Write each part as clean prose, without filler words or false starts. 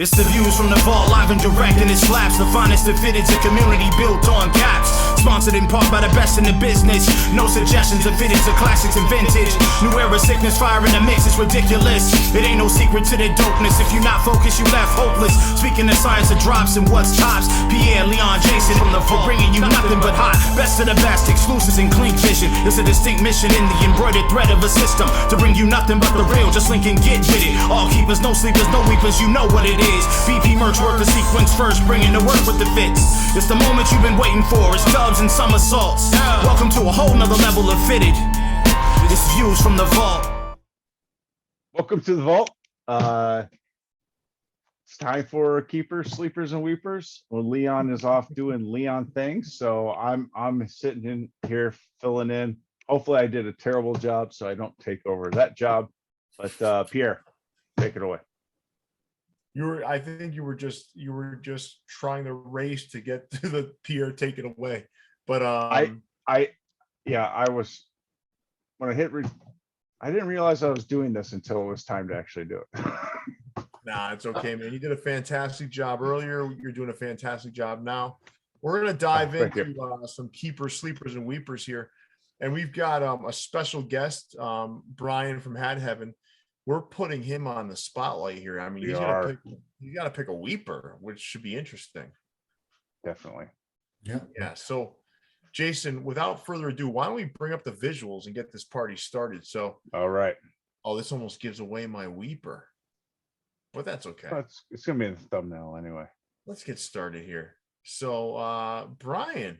It's the views from the vault, live and direct, and it slaps. The finest of fitteds, a community built on caps. Sponsored in part by the best in the business. No suggestions of fitteds, of classics and vintage. New era sickness, fire in the mix, it's ridiculous. It ain't no secret to the dopeness. If you not focused, you left hopeless. Speaking of science of drops and what's tops. Pierre, Leon, Jason from the for bringing you nothing but hot. Best of the best, exclusives and clean vision. It's a distinct mission in the embroidered thread of a system to bring you nothing but the real. Just link and get with it. All keepers, no sleepers, no weepers. You know what it is. BP Mercs work the sequence first, bringing the work with the fits. It's the moment you've been waiting for. It's dubs and somersaults. Welcome to a whole nother level of fitted. It's views from the vault. Welcome to the vault. It's time for keepers, sleepers, and weepers. Well, Leon is off doing Leon things, so I'm sitting in here filling in. Hopefully, I did a terrible job, so I don't take over that job. But Pierre, take it away. I think you were just trying to race to get to the Pierre, take it away. But I was when I hit I didn't realize I was doing this until it was time to actually do it. Nah, it's okay, man. You did a fantastic job earlier. You're doing a fantastic job now. We're gonna dive into some keepers, sleepers, and weepers here, and we've got a special guest, Brian from Hat Heaven. We're putting him on the spotlight here. I mean, he's got to pick a weeper, which should be interesting. Definitely. Yeah. So, Jason, without further ado, why don't we bring up the visuals and get this party started? So, all right. Oh, this almost gives away my weeper, but that's okay. It's gonna be in the thumbnail anyway. Let's get started here. So, Brian.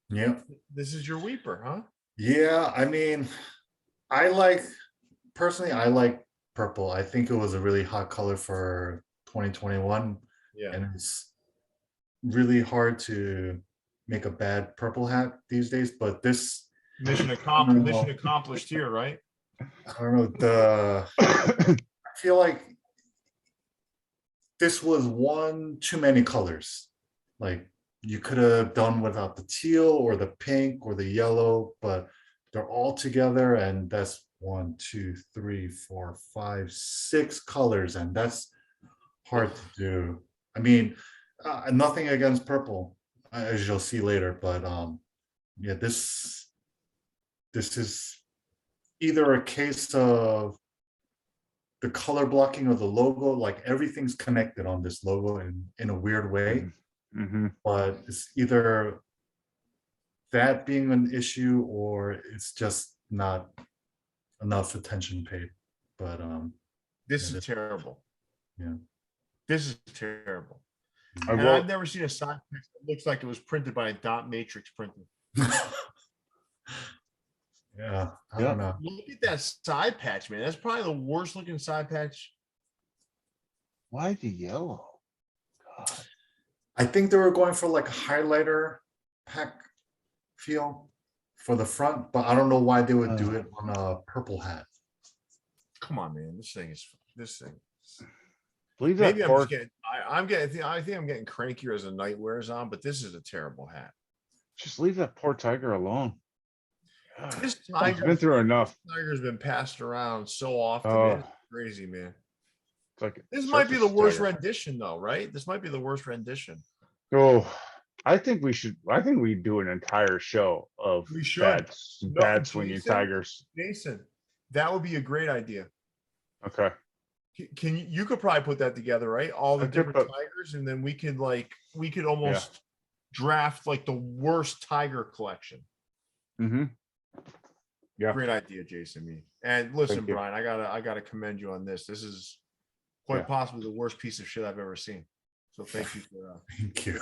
Yeah. This is your weeper, huh? Yeah. I mean, personally, I like purple. I think it was a really hot color for 2021. Yeah. And it's really hard to make a bad purple hat these days, but this mission accomplished here, right? I don't know. I feel like this was one too many colors. Like you could have done without the teal or the pink or the yellow, but they're all together, and that's 1, 2, 3, 4, 5, 6 colors, and that's hard to do. I mean, nothing against purple, as you'll see later, but yeah, this is either a case of the color blocking of the logo, like everything's connected on this logo in a weird way. Mm-hmm. But it's either that being an issue or it's just not enough attention paid. But this is terrible. Yeah, this is terrible. And I've never seen a side patch that looks like it was printed by a dot matrix printer. yeah, I don't know. Look at that side patch, man. That's probably the worst looking side patch. Why the yellow? God. I think they were going for like a highlighter pack feel for the front, but I don't know why they would do it on a purple hat. Come on, man. This thing. Believe that. Maybe I think I'm getting crankier as the night wears on, but this is a terrible hat. Just leave that poor tiger alone. This He's been through enough. Tiger's been passed around so often. It's crazy, man. It's like This might be the worst rendition, though, right? This might be the worst rendition. Oh, I think we do an entire show of bad swinging tigers. Jason, that would be a great idea. Okay. You could probably put that together, right? All the different tigers, and then we could almost draft like the worst tiger collection. Mm-hmm. Yeah. Great idea, Jason. And listen, Brian, I gotta commend you on this. This is quite possibly the worst piece of shit I've ever seen. So thank you for thank you.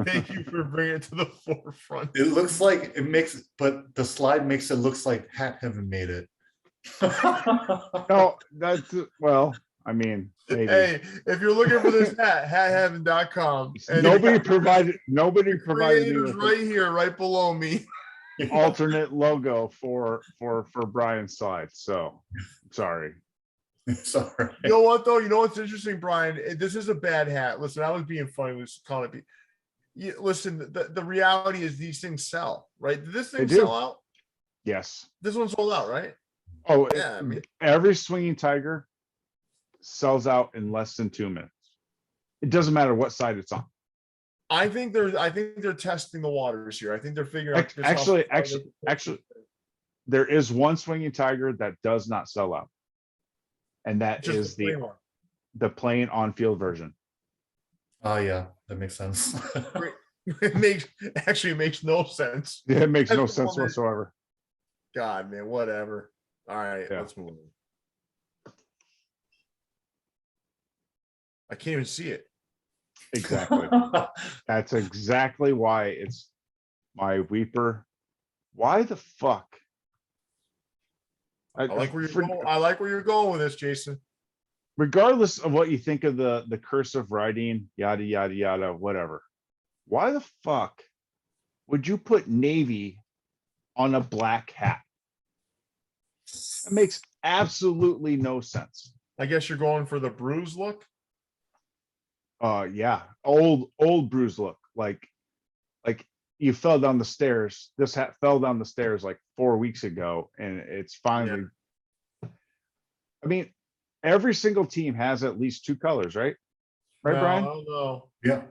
Thank you for bringing it to the forefront. It looks like it makes, but the slide makes it looks like Hat Heaven made it. No, that's well. I mean, maybe. Hey, if you're looking for this hat, hatheaven.com. Nobody provided me with right here, right below me. Alternate logo for Brian's slide. So sorry. Sorry. You know what though? You know what's interesting, Brian? This is a bad hat. Listen, I was being funny. Was calling it. Listen, the reality is these things sell, right? Did this thing sell out? Yes. This one sold out, right? Oh yeah. I mean, every swinging tiger sells out in less than 2 minutes. It doesn't matter what side it's on. I think they're testing the waters here. I think they're figuring out. Actually, there is one swinging tiger that does not sell out, and that Just is the plain one. the plain on-field version. Oh yeah, that makes sense. It makes no sense. Yeah, it makes no That's the sense one that- whatsoever. God, man, whatever. All right, Yeah. let's move on. I can't even see it. Exactly. That's exactly why it's my weeper. Why the fuck? I like where you're going. I like where you're going with this, Jason. Regardless of what you think of the cursive writing, yada yada yada, whatever. Why the fuck would you put navy on a black hat? That makes absolutely no sense. I guess you're going for the bruise look. Yeah, old bruise look, like you fell down the stairs. This hat fell down the stairs like 4 weeks ago, and it's finally. I mean, every single team has at least 2 colors, right? Right, No, Brian? no. Yeah.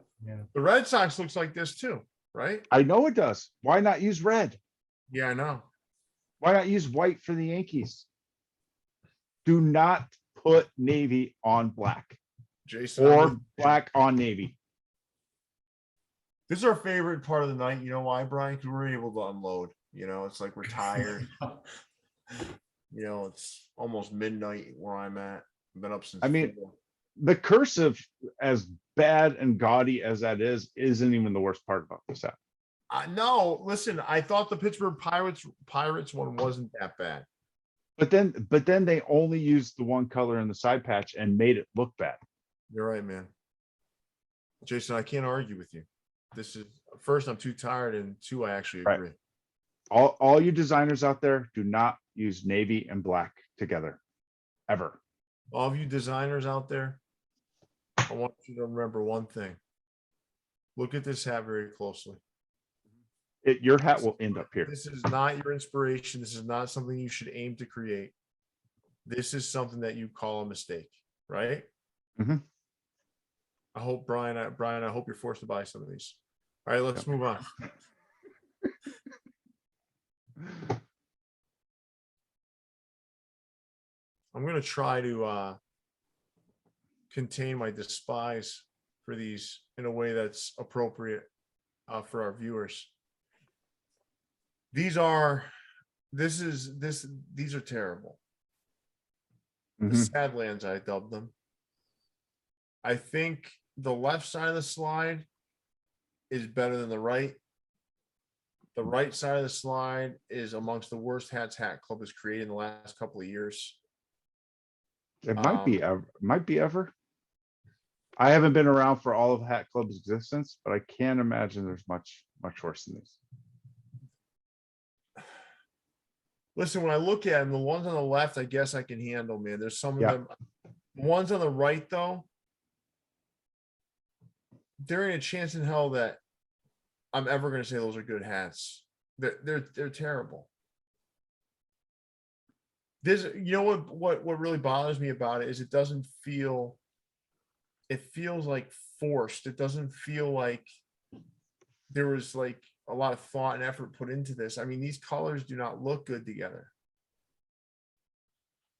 The Red Sox looks like this too, right? I know it does. Why not use red? Yeah, I know. Why not use white for the Yankees? Do not put navy on black Jason, or black on navy. this is our favorite part of the night. You know why, Brian? Because we're able to unload. You know, it's like we're tired. You know, it's almost midnight where I'm at. I've been up since. I mean, 4. the cursive, as bad and gaudy as that is, isn't even the worst part about this app. No, listen. I thought the Pittsburgh Pirates one wasn't that bad. But then they only used the one color in the side patch and made it look bad. You're right, man. Jason, I can't argue with you. This is first, I'm too tired, and 2, I actually agree. Right. All you designers out there, do not use navy and black together, ever. All of you designers out there, I want you to remember one thing. Look at this hat very closely. Your hat will end up here. This is not your inspiration. This is not something you should aim to create. This is something that you call a mistake, right? Mhm. I hope Brian, I hope you're forced to buy some of these. All right, let's move on. I'm going to try to contain my despise for these in a way that's appropriate for our viewers. These are terrible. The Mhm. Badlands, I dubbed them. I think the left side of the slide is better than the right. The right side of the slide is amongst the worst hats Hat Club has created in the last couple of years. It might be ever. I haven't been around for all of Hat Club's existence, but I can't imagine there's much worse than this. Listen, when I look at them, the ones on the left, I guess I can handle, man. There's some of them. The ones on the right, though, there ain't a chance in hell that I'm ever going to say those are good hats. They're terrible. This, you know what really bothers me about it is it doesn't feel. It feels like forced. It doesn't feel like there was like a lot of thought and effort put into this. I mean, these colors do not look good together.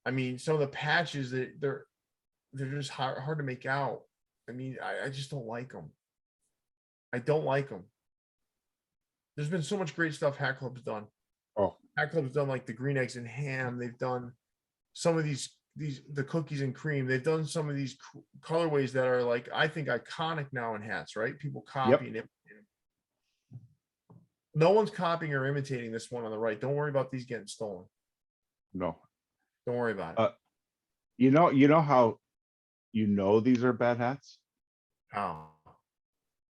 I mean, some of the patches they're just hard to make out. I mean, I just don't like them. I don't like them. There's been so much great stuff Hat Club's done. Oh, Hat Club's done like the green eggs and ham. They've done some of these the cookies and cream. They've done some of these colorways that are like, I think, iconic now in hats, right? People copying it. No one's copying or imitating this one on the right. Don't worry about these getting stolen. no. Don't worry about it. You know how these are bad hats? Oh,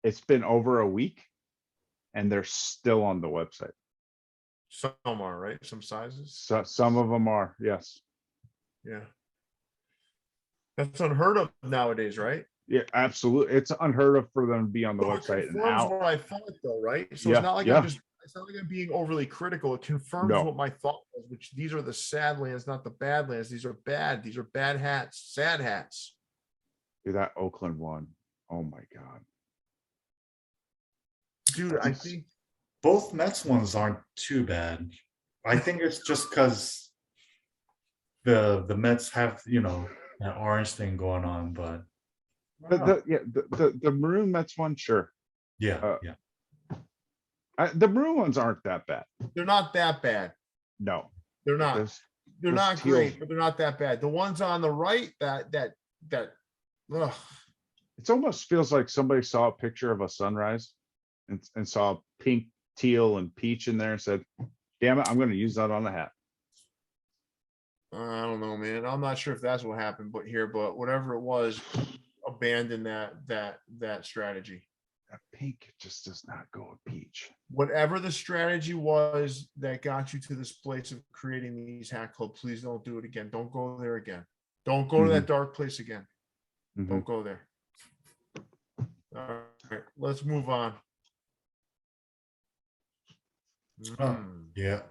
It's been over a week and they're still on the website. some are, right? Some sizes. So some of them are, yes. Yeah. That's unheard of nowadays, right? Yeah, absolutely. It's unheard of for them to be on the So it website and confirms out. what I thought, though, right? So Yeah, it's not like yeah. I'm just It's not like I'm being overly critical. It confirms No. what my thought was, which these are the sad lands, not the bad lands. These are bad. These are bad hats, sad hats. Dude, that Oakland one. Oh my God. Dude, I think Both Mets ones aren't too bad. I think it's just because the Mets have, you know, that orange thing going on, but I don't know. The maroon Mets one, sure. Yeah, yeah. The maroon ones aren't that bad. they're not that bad. No. They're not. This- They're this not teal- great, but they're not that bad. The ones on the right, that ugh. It almost feels like somebody saw a picture of a sunrise and saw pink, teal, and peach in there and said, damn it, I'm gonna use that on a hat. I don't know, man. I'm not sure if that's what happened, but whatever it was, abandon that strategy. That pink just does not go with peach. Whatever the strategy was that got you to this place of creating these hat clubs, please don't do it again. Don't go there again. Don't go to that dark place again. Mhm. Don't go there. All right, let's move on. Yeah.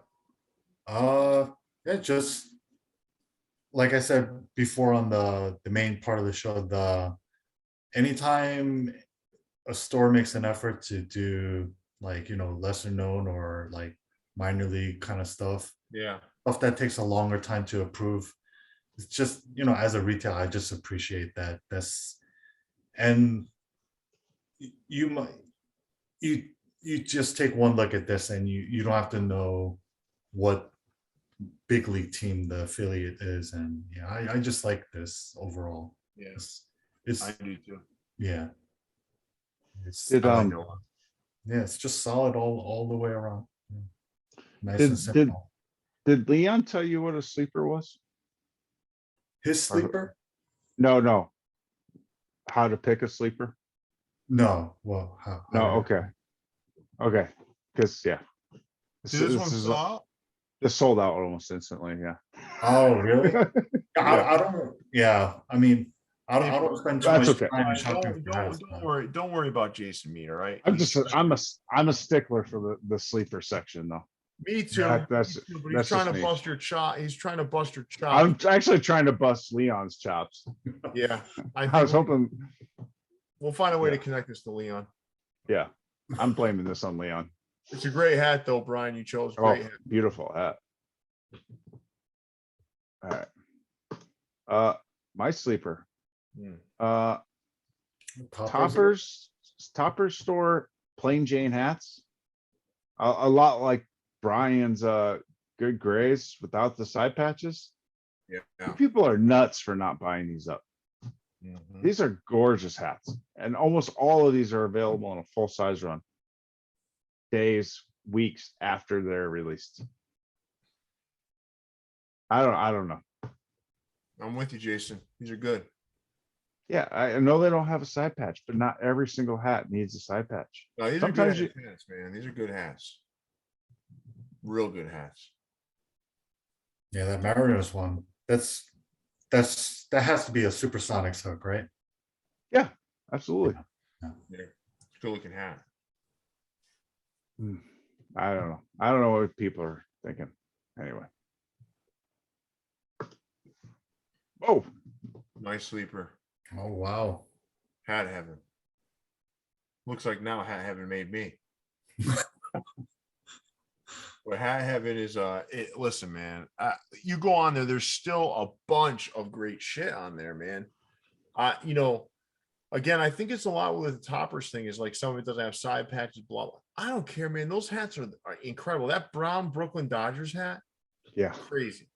Yeah, just like I said before on the main part of the show, anytime a store makes an effort to do like, you know, lesser known or like minor league kind of stuff Yeah. that takes a longer time to approve. It's just, you know, as a retailer, I just appreciate that. And you might, you just take one look at this and you don't have to know what big league team the affiliate is. And yeah, I just like this overall. Yes, It's I do too. yeah. It's Did I like it a lot. yeah, it's just solid all the way around. Yeah. Nice Did- and simple. Did Leon tell you what a sleeper was? His sleeper? No. How to pick a sleeper? No. Well, how No, did- okay. Because yeah. Did this one saw? This sold out almost instantly, yeah. Oh, really? Yeah. I don't. Yeah, I mean, I don't spend too That's much okay. time shopping for hats. Don't worry about Jason Mead, all right? I'm a stickler for the sleeper section though. Me too. That's- Me too, but that's he's trying just to me. bust your chop. He's trying to bust your chop. I'm actually trying to bust Leon's chops. Yeah, I was hoping, we'll find a way to Yeah. connect this to Leon. yeah, I'm blaming this on Leon. It's a great hat, though, Brian. You chose Oh, great hat. beautiful hat. All right. My sleeper. Hmm. Toppers store plain Jane hats. A lot like Brian's good grays without the side patches. Yeah. You people are nuts for not buying these up. Mhm. These are gorgeous hats, and almost all of these are available in a full size run. Days, weeks after they're released. I don't know. I'm with you, Jason. These are good. Yeah, I know they don't have a side patch, but not every single hat needs a side patch. No, these Sometimes are good hats, man. These are good hats. Real good hats. Yeah, that Mariners one. That has to be a Supersonics hook, right? Yeah, absolutely. Yeah. Good looking hat. I don't know. I don't know what people are thinking. Anyway. Oh, Nice sleeper. Oh wow. Hat heaven. Looks like now hat heaven made me. But hat heaven is listen, man. You go on there, there's still a bunch of great shit on there, man. You know, again, I think it's a lot with the toppers thing is like some of it doesn't have side patches, blah blah. I don't care, man. Those hats are incredible. That brown Brooklyn Dodgers hat, yeah. crazy.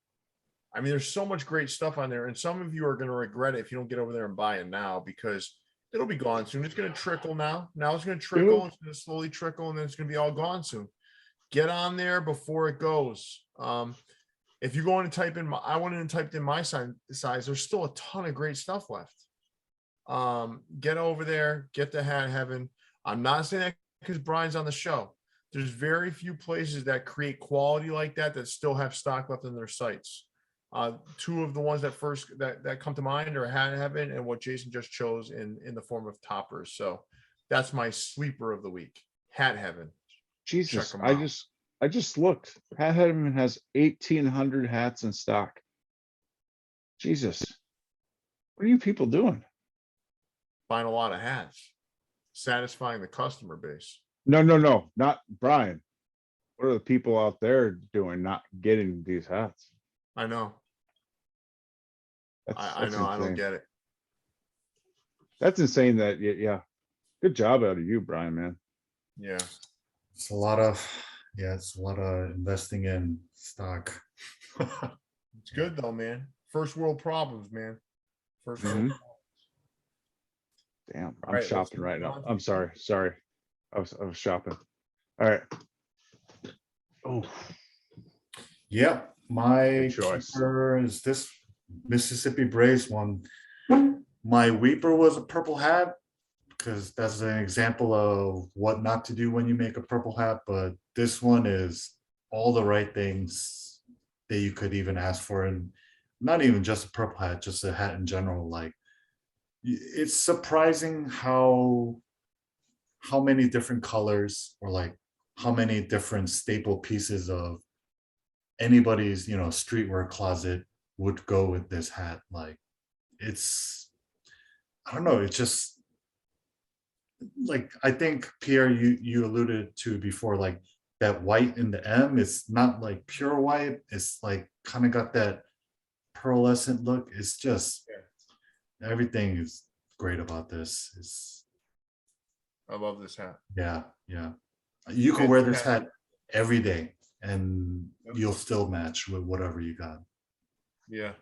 I mean, there's so much great stuff on there, and some of you are going to regret it if you don't get over there and buy it now because it'll be gone soon. It's going to trickle now. Now it's going to trickle. It's going to slowly trickle, and then it's going to be all gone soon. Get on there before it goes. If you go in and type in, I went in and typed in my size. There's still a ton of great stuff left. Get over there. Get the hat heaven. I'm not saying that because Brian's on the show. There's very few places that create quality like that still have stock left in their sites. Two of the ones that come to mind are Hat Heaven and what Jason just chose in the form of toppers. So that's my sleeper of the week. Hat Heaven. Jesus, 'em out. I just looked. Hat Headman has 1,800 hats in stock. Jesus, what are you people doing? Buying a lot of hats, satisfying the customer base. No, not Brian. What are the people out there doing not getting these hats? I know. That's I know. I don't insane. get it. That's insane that yeah. Good job out of you, Brian, man. Yeah. It's a lot of, yeah, it's a lot of investing in stock. It's good though, man. First world problems, man. First world. Mhm. Damn, I'm Right, let's shopping move right now. on. I'm sorry. I was shopping. All right. Oh, Yep, my Good choice. keeper is this Mississippi Braves one. My weeper was a purple hat because that's an example of what not to do when you make a purple hat. But this one is all the right things that you could even ask for, and not even just a purple hat, just a hat in general. Like it's surprising how many different colors or like how many different staple pieces of anybody's streetwear closet would go with this hat. Like it's, I don't know, it's just like, I think Pierre, you alluded to before, like that white in the M is not like pure white, it's like kind of got that pearlescent look. It's just everything is great about this. It's, I love this hat. yeah, you can wear this hat every day and you'll still match with whatever you got. Yeah.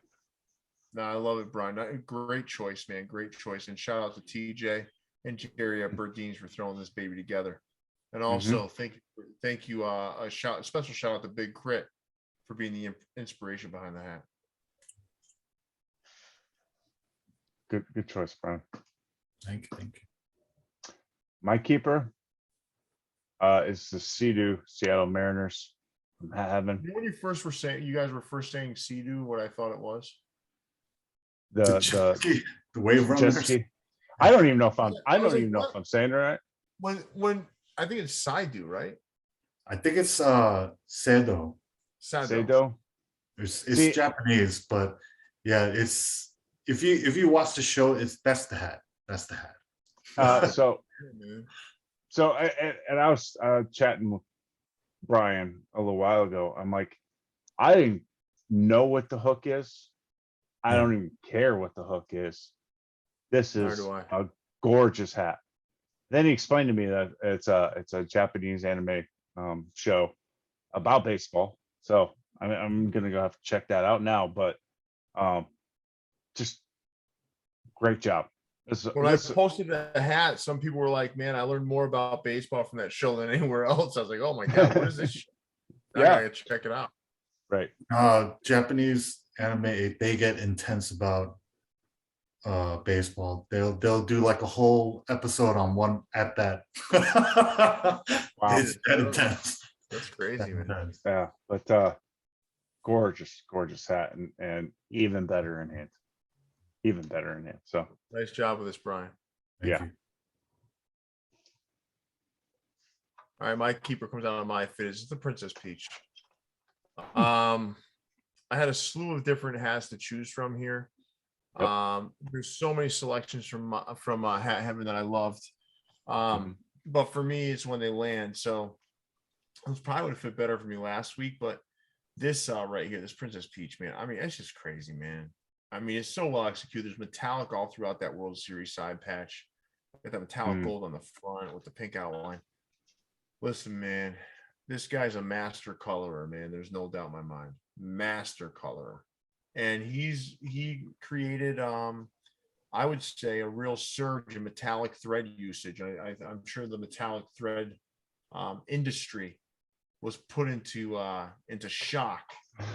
No, I love it, Brian. Great choice, man. Great choice. And shout out to TJ and Jerry at Berdeen's for throwing this baby together. And also thank you. A special shout out to Big Crit for being the inspiration behind the hat. good choice, Brian. Thank you. My keeper is the Seattle Mariners from Heaven. You know when you first were saying, you guys were first saying Sea-Doo, what I thought it was? The wave runners. jet ski. I don't even know if I'm what? if I'm saying it right. When I think it's Sea-Doo, right? I think it's Sado. Sado. It's Japanese, but yeah, it's if you watch the show, that's the hat. That's the hat. So I was chatting with Brian a little while ago. I'm like, I didn't know what the hook is. I don't even care what the hook is. This is a gorgeous hat. Then he explained to me that it's a Japanese anime show about baseball. So I'm gonna go have to check that out now. But just great job. When I posted a hat, some people were like, "Man, I learned more about baseball from that show than anywhere else." I was like, "Oh my god, what is this?" I gotta check it out. Right. Japanese anime, they get intense about baseball. They'll do like a whole episode on one at that. Wow. It's that intense. That's crazy, man. Yeah, but gorgeous hat and even better in hand. So Nice job with this, Brian. Thank you. All right, my keeper comes out of MyFitteds. It's the Princess Peach. I had a slew of different hats to choose from here. There's so many selections from Hat Heaven that I loved. But for me, it's when they land. So it probably would have fit better for me last week, but this right here, this Princess Peach, man, I mean, it's just crazy, man. I mean, it's so well executed. There's metallic all throughout that World Series side patch. Got that metallic gold on the front with the pink outline. Listen, man, this guy's a master colorer, man. There's no doubt in my mind. Master colorer. And he created I would say a real surge in metallic thread usage. I'm sure the metallic thread industry was put into shock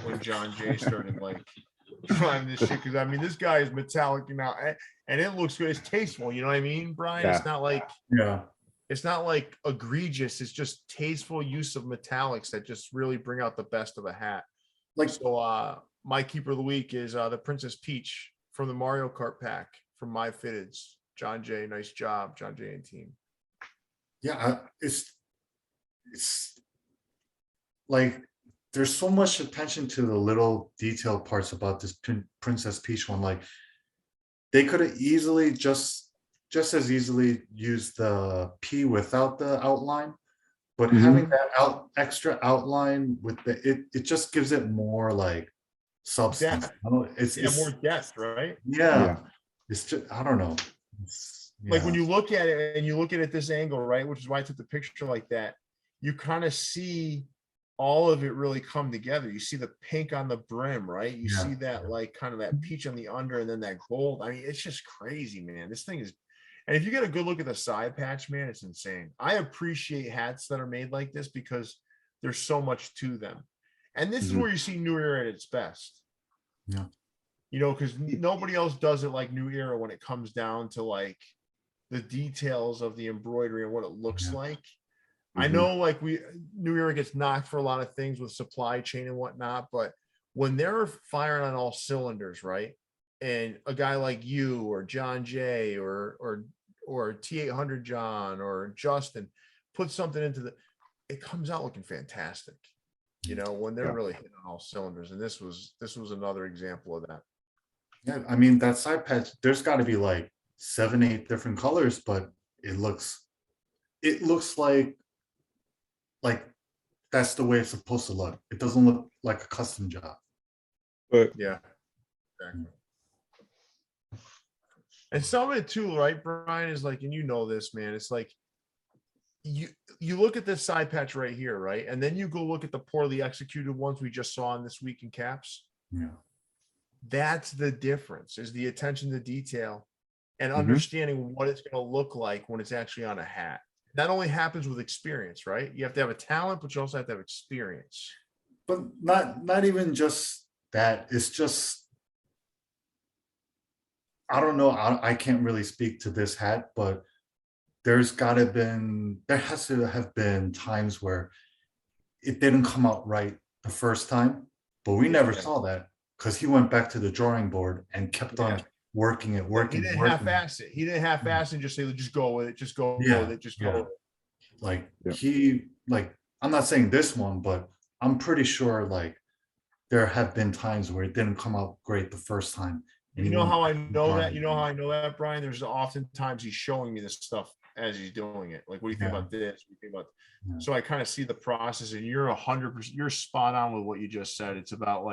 when John Jay started like trying this shit, because I mean this guy is metallic now and it looks good. It's tasteful, you know what I mean, Brian? It's not like it's not like egregious. It's just tasteful use of metallics that just really bring out the best of a hat. Like, so my keeper of the week is the Princess Peach from the Mario Kart pack from MyFitteds. John Jay, nice job, John Jay and team. Yeah, it's like there's so much attention to the little detailed parts about this Princess Peach one. Like they could have easily just as easily used the P without the outline, but having that extra outline with it just gives it more like substance. It's more depth, right? Yeah. It's just, I don't know. Like when you look at it and you look at it at this angle, right? Which is why I took the picture like that. You kind of see all of it really come together. You see the pink on the brim, right? You see that like kind of that peach on the under and then that gold. I mean, it's just crazy, man. This thing is, and if you get a good look at the side patch, man, it's insane. I appreciate hats that are made like this because there's so much to them. And this is where you see New Era at its best. Yeah. You know, because nobody else does it like New Era when it comes down to like the details of the embroidery and what it looks like. I know like New Era gets knocked for a lot of things with supply chain and whatnot, but when they're firing on all cylinders, right? And a guy like you or John Jay or T800 John or Justin put something into it comes out looking fantastic. You know, when they're really hitting on all cylinders. And this was another example of that. Yeah, I mean that side patch, there's got to be like 7, 8 different colors, but it looks like that's the way it's supposed to look. It doesn't look like a custom job. But yeah, exactly. And some of it too, right, Brian, is like, and you know this, man, it's like you look at this side patch right here, right? And then you go look at the poorly executed ones we just saw in this week in caps. Yeah. That's the difference, is the attention to detail and understanding what it's going to look like when it's actually on a hat. That only happens with experience, right? You have to have a talent, but you also have to have experience. But not even just that. It's just, I don't know. I can't really speak to this hat, but there has to have been times where it didn't come out right the first time, but we never saw that because he went back to the drawing board and kept on working. He didn't half-ass it. He didn't half-ass and just say, just go with it, just go with it, just go with it. Like I'm not saying this one, but I'm pretty sure like there have been times where it didn't come out great the first time. You know how I know that? You know how I know that, Brian? There's oftentimes he's showing me this stuff as he's doing it. Like, what do you think about this? What do you think about? So I kind of see the process, and you're 100%. You're spot on with what you just said. It's about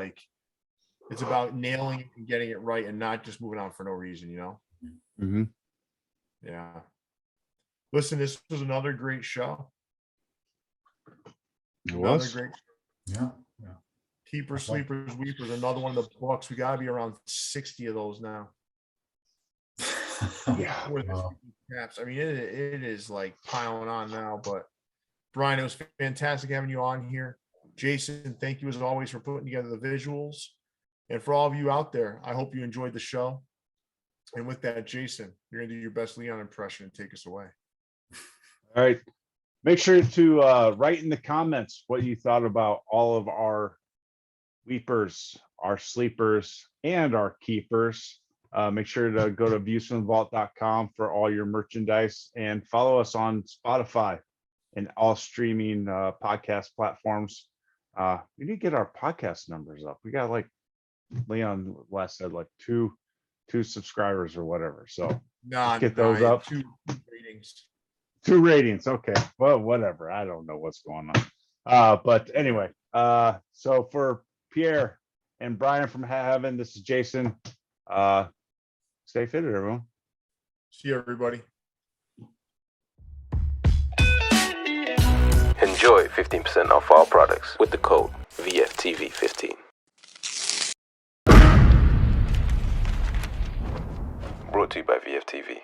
nailing it and getting it right, and not just moving on for no reason. You know? Yeah. Listen, this was another great show. It was. Great. Yeah. Keepers, sleepers, weepers. Another one of the books. We got to be around 60 of those now. Caps. I mean, it is like piling on now. But Brian, it was fantastic having you on here. Jason, thank you as always for putting together the visuals. And for all of you out there, I hope you enjoyed the show. And with that, Jason, you're gonna do your best Leon impression and take us away. All right. Make sure to write in the comments what you thought about all of our weepers, our sleepers, and our keepers. Make sure to go to viewsfromthevault.com for all your merchandise, and follow us on Spotify and all streaming podcast platforms. We need to get our podcast numbers up. We got, like Leon last said, like two subscribers or whatever. So get those up. 2 ratings. 2 ratings. Okay. Well, whatever. I don't know what's going on. But anyway, so for Pierre and Brian from Heaven, this is Jason. Stay fitted, everyone. See you, everybody. Enjoy 15% off all products with the code VFTV15. Brought to you by VFTV.